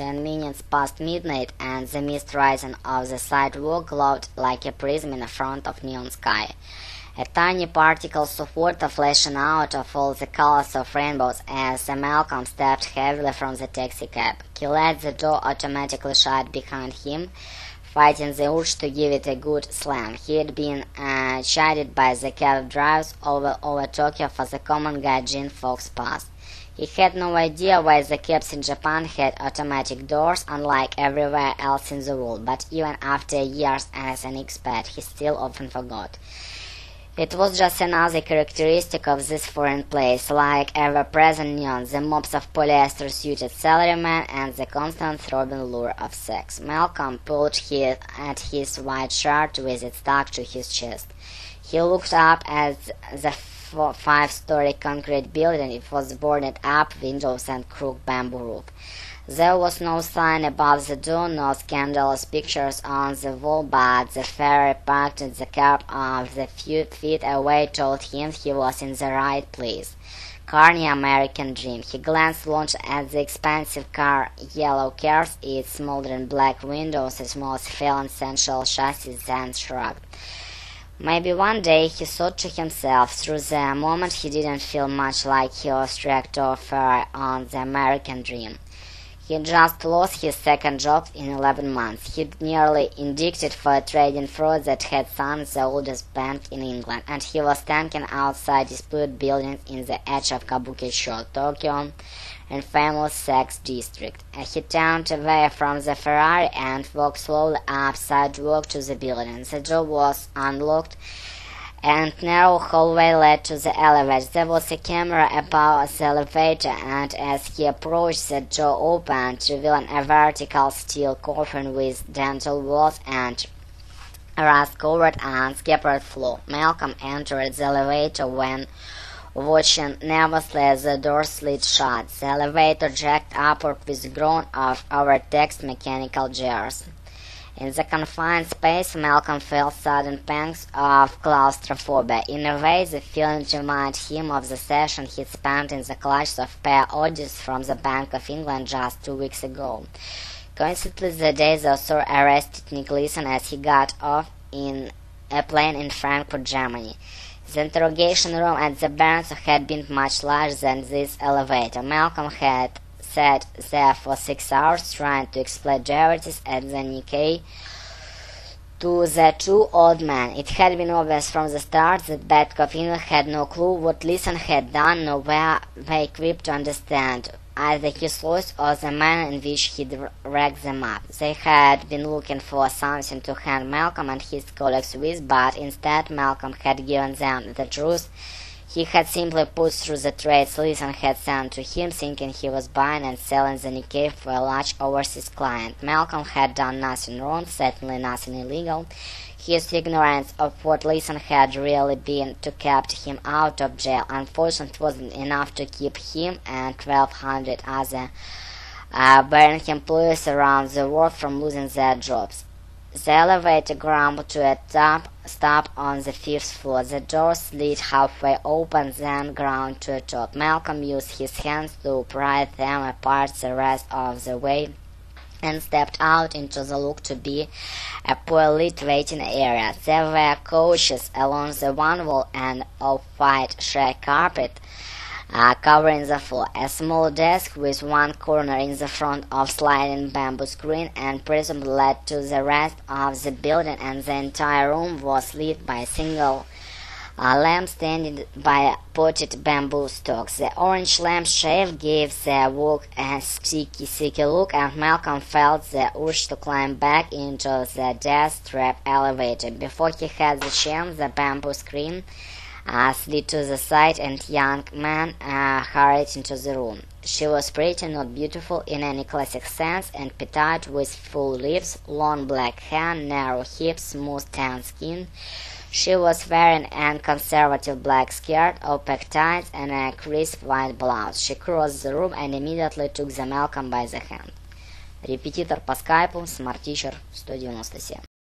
10 minutes past midnight, and the mist rising off the sidewalk glowed like a prism in front of neon sky. A tiny particles of water flashing out of all the colors of rainbows as Malcolm stepped heavily from the taxicab. He let the door automatically shut behind him, fighting the urge to give it a good slam. He had been chided by the cab drivers over Tokyo for the common guy Gene Fox Pass. He had no idea why the cabs in Japan had automatic doors, unlike everywhere else in the world, but even after years as an expat, he still often forgot. It was just another characteristic of this foreign place, like ever-present neon, the mobs of polyester-suited salarymen, and the constant throbbing lure of sex. Malcolm pulled at his white shirt with it stuck to his chest. He looked up at the five-story concrete building. It was boarded up, windows and crooked bamboo roof. There was no sign above the door, no scandalous pictures on the wall, but the ferry parked at the curb of the few feet away told him he was in the right place. Carney American Dream. He glanced launched at the expensive car, yellow cars, its smoldering black windows, its most fallen sensual chassis, then shrugged. Maybe one day, he thought to himself. Through the moment he didn't feel much like he was dragged off on the American Dream. He just lost his second job in 11 months. He'd nearly indicted for trading fraud that had sunk the oldest bank in England, and he was standing outside disputed buildings in the edge of Kabuki-cho, Tokyo, and famous sex district. He turned away from the Ferrari and walked slowly up sidewalk to the building. The door was unlocked, and narrow hallway led to the elevator. There was a camera above the elevator, and as he approached, the door opened, revealing a vertical steel coffin with dental walls and rust-covered and scuppered floor. Malcolm entered the elevator when, watching nervously as the door slid shut. The elevator jacked upward with a groan of overtaxed mechanical gears. In the confined space, Malcolm felt sudden pangs of claustrophobia. In a way, the feeling reminded him of the session he'd spent in the clutches of Per Odys from the Bank of England just 2 weeks ago. Coincidentally, the day the author arrested Nick Leeson as he got off in a plane in Frankfurt, Germany. The interrogation room at the Barracks had been much larger than this elevator. Malcolm had sat there for 6 hours trying to explain derivative at the Nikkei to the two old men. It had been obvious from the start that Bank of England had no clue what Leeson had done, nor were they equipped to understand either his laws or the manner in which he'd racked them up. They had been looking for something to hand Malcolm and his colleagues with, but instead Malcolm had given them the truth. He had simply put through the trades Leeson had sent to him, thinking he was buying and selling the Nikkei for a large overseas client. Malcolm had done nothing wrong, certainly nothing illegal. His ignorance of what Leeson had really been to kept him out of jail. Unfortunately, wasn't enough to keep him and 1,200 other Barring employees around the world from losing their jobs. The elevator grumbled to a stop on the 5th floor. The door slid halfway open, then ground to a top. Malcolm used his hands to pry them apart the rest of the way and stepped out into the looked to be a poorly-lit waiting area. There were couches along the one wall and off-white shag carpet covering the floor, a small desk with one corner in the front of sliding bamboo screen, and presumably led to the rest of the building, and the entire room was lit by a single lamp standing by potted bamboo stalks. The orange lamp's shade gave the walk a sticky look, and Malcolm felt the urge to climb back into the death-trap elevator. Before he had the chance, the bamboo screen slid to the side, and young man hurried into the room. She was pretty, not beautiful in any classic sense, and petite, with full lips, long black hair, narrow hips, smooth tan skin. She was wearing a conservative black skirt, opaque tights, and a crisp white blouse. She crossed the room and immediately took the Malcolm by the hand. Репетитор по скайпу, Smart Teacher 197.